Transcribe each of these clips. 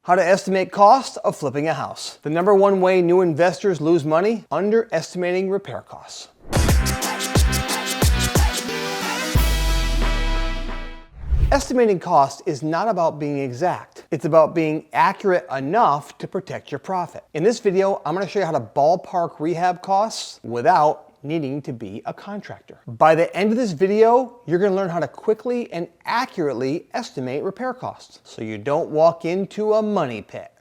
How to estimate cost of flipping a house. The number one way new investors lose money: underestimating repair costs. Estimating cost is not about being exact. It's about being accurate enough to protect your profit. In this video, I'm going to show you how to ballpark rehab costs without needing to be a contractor. By the end of this video, you're going to learn how to quickly and accurately estimate repair costs so you don't walk into a money pit.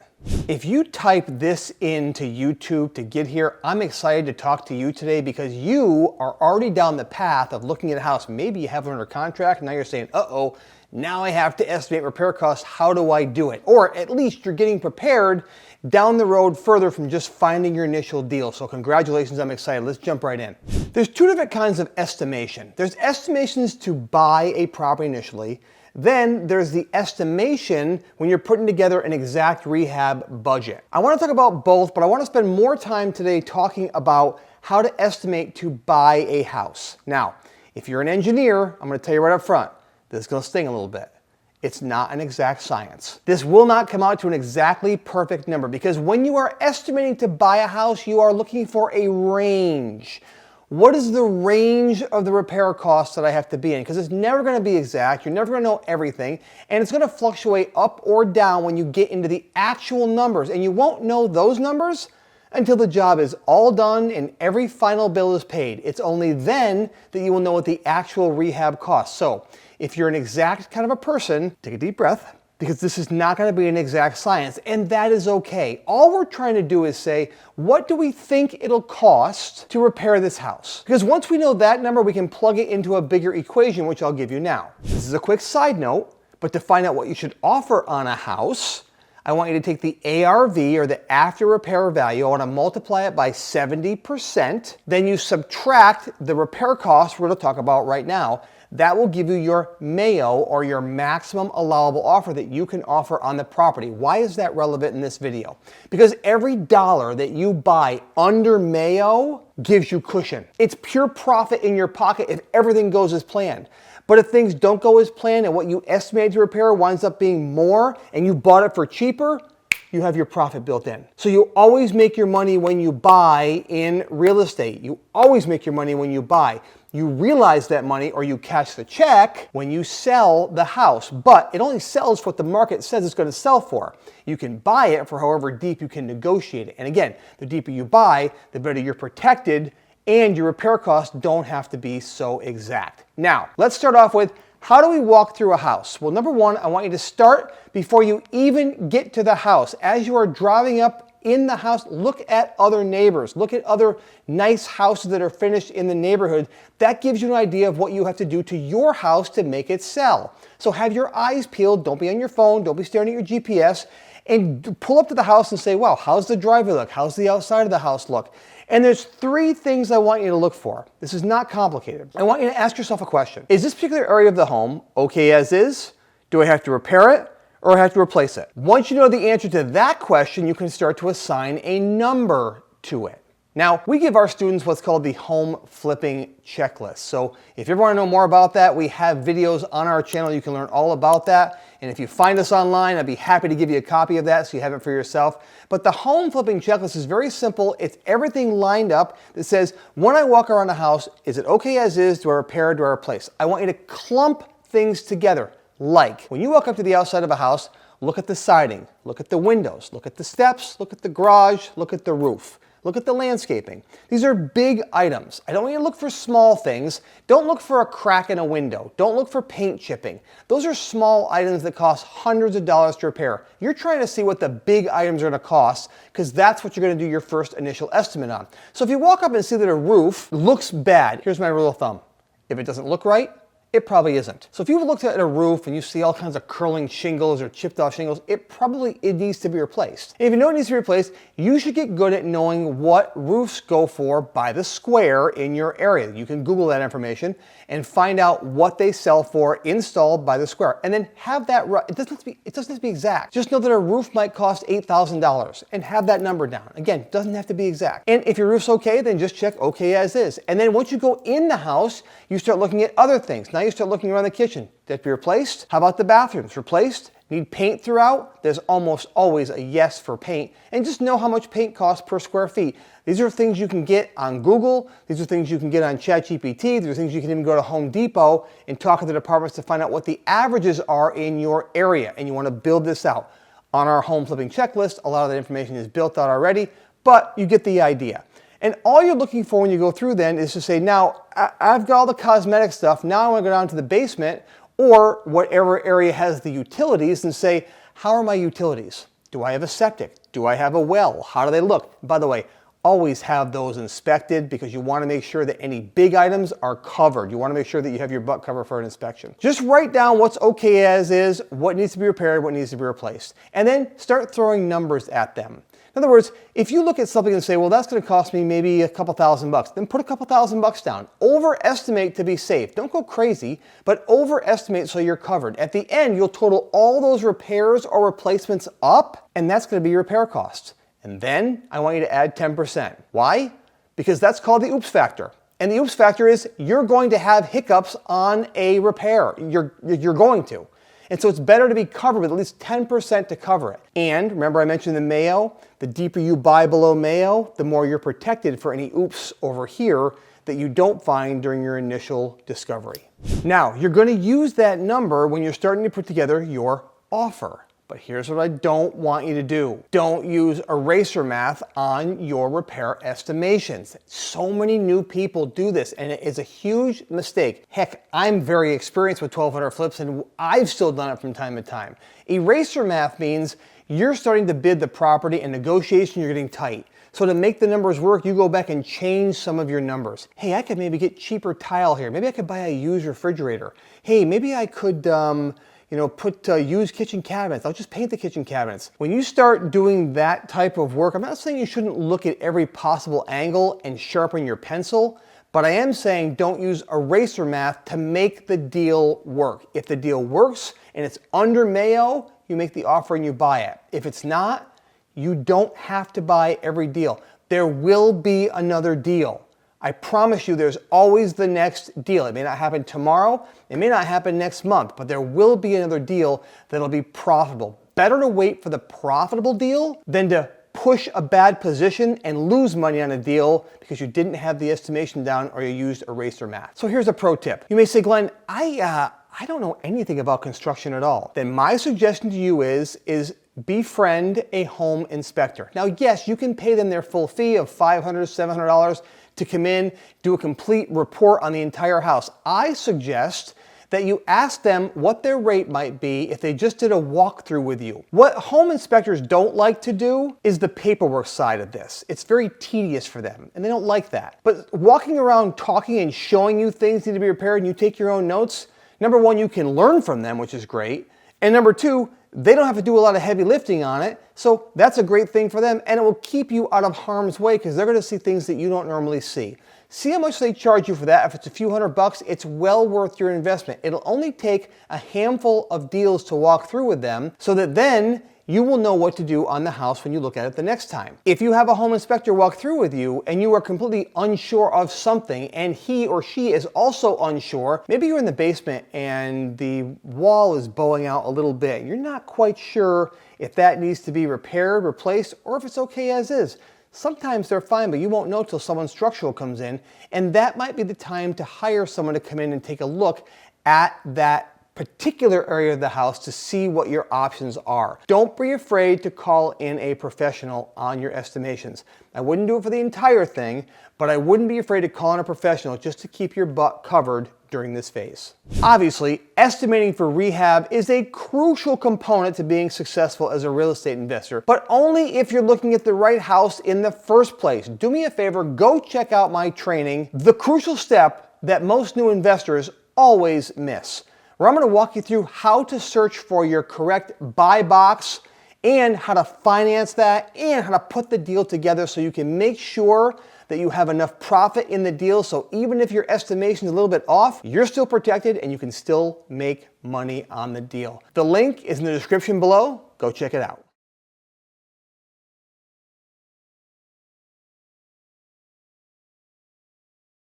If you type this into YouTube to get here, I'm excited to talk to you today because you are already down the path of looking at a house. Maybe you have it under contract, and now you're saying, uh-oh, now I have to estimate repair costs. How do I do it? Or at least you're getting prepared down the road further from just finding your initial deal. So congratulations, I'm excited. Let's jump right in. There's two different kinds of estimation. There's estimations to buy a property initially. Then there's the estimation when you're putting together an exact rehab budget. I want to talk about both, but I want to spend more time today talking about how to estimate to buy a house. Now, if you're an engineer, I'm going to tell you right up front, this is going to sting a little bit. It's not an exact science. This will not come out to an exactly perfect number because when you are estimating to buy a house, you are looking for a range. What is the range of the repair costs that I have to be in? Because it's never going to be exact. You're never going to know everything. And it's going to fluctuate up or down when you get into the actual numbers. And you won't know those numbers until the job is all done and every final bill is paid. It's only then that you will know what the actual rehab costs. So if you're an exact kind of a person, take a deep breath, because this is not going to be an exact science, and that is okay. All we're trying to do is say, what do we think it'll cost to repair this house? Because once we know that number, we can plug it into a bigger equation, which I'll give you now. This is a quick side note, but to find out what you should offer on a house, I want you to take the ARV, or the after repair value. I want to multiply it by 70%. Then you subtract the repair costs we're going to talk about right now. That will give you your MAO, or your maximum allowable offer that you can offer on the property. Why is that relevant in this video? Because every dollar that you buy under MAO gives you cushion. It's pure profit in your pocket if everything goes as planned. But if things don't go as planned and what you estimated to repair winds up being more and you bought it for cheaper, you have your profit built in. So you always make your money when you buy in real estate. You always make your money when you buy. You realize that money, or you cash the check, when you sell the house. But it only sells for what the market says it's going to sell for. You can buy it for however deep you can negotiate it. And again, the deeper you buy, the better you're protected, and your repair costs don't have to be so exact. Now, let's start off with, how do we walk through a house? Well, number one, I want you to start before you even get to the house. As you are driving up in the house, look at other neighbors. Look at other nice houses that are finished in the neighborhood. That gives you an idea of what you have to do to your house to make it sell. So have your eyes peeled. Don't be on your phone. Don't be staring at your GPS. And pull up to the house and say, wow, how's the driveway look? How's the outside of the house look? And there's three things I want you to look for. This is not complicated. I want you to ask yourself a question. Is this particular area of the home okay as is? Do I have to repair it, or I have to replace it? Once you know the answer to that question, you can start to assign a number to it. Now, we give our students what's called the home flipping checklist. So if you ever want to know more about that, we have videos on our channel. You can learn all about that. And if you find us online, I'd be happy to give you a copy of that so you have it for yourself. But the home flipping checklist is very simple. It's everything lined up that says, when I walk around a house, is it okay as is? Do I repair? Do I replace? I want you to clump things together. Like, when you walk up to the outside of a house, look at the siding, look at the windows, look at the steps, look at the garage, look at the roof, look at the landscaping. These are big items. I don't want you to look for small things. Don't look for a crack in a window. Don't look for paint chipping. Those are small items that cost hundreds of dollars to repair. You're trying to see what the big items are going to cost, because that's what you're going to do your first initial estimate on. So if you walk up and see that a roof looks bad, here's my rule of thumb. If it doesn't look right, it probably isn't. So if you've looked at a roof and you see all kinds of curling shingles or chipped off shingles, it needs to be replaced. And if you know it needs to be replaced, you should get good at knowing what roofs go for by the square in your area. You can Google that information and find out what they sell for installed by the square. And then have that, it doesn't have to be exact. Just know that a roof might cost $8,000 and have that number down. Again, it doesn't have to be exact. And if your roof's okay, then just check okay as is. And then once you go in the house, you start looking at other things. Now you start looking around the kitchen. Did it be replaced? How about the bathrooms? Replaced? Need paint throughout? There's almost always a yes for paint. And just know how much paint costs per square feet. These are things you can get on Google. These are things you can get on ChatGPT. These are things you can even go to Home Depot and talk to the departments to find out what the averages are in your area. And you want to build this out. On our home flipping checklist, a lot of that information is built out already, but you get the idea. And all you're looking for when you go through then is to say, now I've got all the cosmetic stuff. Now I want to go down to the basement or whatever area has the utilities and say, how are my utilities? Do I have a septic? Do I have a well? How do they look? By the way, always have those inspected because you want to make sure that any big items are covered. You want to make sure that you have your butt covered for an inspection. Just write down what's okay as is, what needs to be repaired, what needs to be replaced, and then start throwing numbers at them. In other words, if you look at something and say, well, that's going to cost me maybe a couple $1,000, then put a couple $1,000 down. Overestimate to be safe. Don't go crazy, but overestimate so you're covered. At the end, you'll total all those repairs or replacements up, and that's going to be your repair costs. And then I want you to add 10%. Why? Because that's called the oops factor. And the oops factor is you're going to have hiccups on a repair. You're going to. And so it's better to be covered with at least 10% to cover it. And remember I mentioned the MAO? The deeper you buy below MAO, the more you're protected for any oops over here that you don't find during your initial discovery. Now, you're going to use that number when you're starting to put together your offer. But here's what I don't want you to do. Don't use eraser math on your repair estimations. So many new people do this, and it is a huge mistake. Heck, I'm very experienced with 1200 flips, and I've still done it from time to time. Eraser math means you're starting to bid the property and negotiation, you're getting tight. So to make the numbers work, you go back and change some of your numbers. Hey, I could maybe get cheaper tile here. Maybe I could buy a used refrigerator. Hey, maybe I could put used kitchen cabinets. I'll just paint the kitchen cabinets. When you start doing that type of work, I'm not saying you shouldn't look at every possible angle and sharpen your pencil, but I am saying don't use eraser math to make the deal work. If the deal works and it's under MAO, you make the offer and you buy it. If it's not, you don't have to buy every deal. There will be another deal. I promise you there's always the next deal. It may not happen tomorrow, it may not happen next month, but there will be another deal that'll be profitable. Better to wait for the profitable deal than to push a bad position and lose money on a deal because you didn't have the estimation down or you used eraser math. So here's a pro tip. You may say, Glenn, I don't know anything about construction at all. Then my suggestion to you is befriend a home inspector. Now, yes, you can pay them their full fee of $500, $700 to come in, do a complete report on the entire house. I suggest that you ask them what their rate might be if they just did a walkthrough with you. What home inspectors don't like to do is the paperwork side of this. It's very tedious for them, and they don't like that. But walking around talking and showing you things need to be repaired and you take your own notes, number one, you can learn from them, which is great. And number two, they don't have to do a lot of heavy lifting on it, so that's a great thing for them, and it will keep you out of harm's way because they're going to see things that you don't normally see. See how much they charge you for that. If it's a few $100, it's well worth your investment. It'll only take a handful of deals to walk through with them so that then you will know what to do on the house when you look at it the next time. If you have a home inspector walk through with you and you are completely unsure of something and he or she is also unsure, maybe you're in the basement and the wall is bowing out a little bit. You're not quite sure if that needs to be repaired, replaced, or if it's okay as is. Sometimes they're fine, but you won't know till someone structural comes in, and that might be the time to hire someone to come in and take a look at that particular area of the house to see what your options are. Don't be afraid to call in a professional on your estimations. I wouldn't do it for the entire thing, but I wouldn't be afraid to call in a professional just to keep your butt covered during this phase. Obviously, estimating for rehab is a crucial component to being successful as a real estate investor, but only if you're looking at the right house in the first place. Do me a favor, go check out my training, The Crucial Step That Most New Investors Always Miss, where I'm going to walk you through how to search for your correct buy box and how to finance that and how to put the deal together so you can make sure that you have enough profit in the deal so even if your estimation is a little bit off, you're still protected and you can still make money on the deal. The link is in the description below. Go check it out.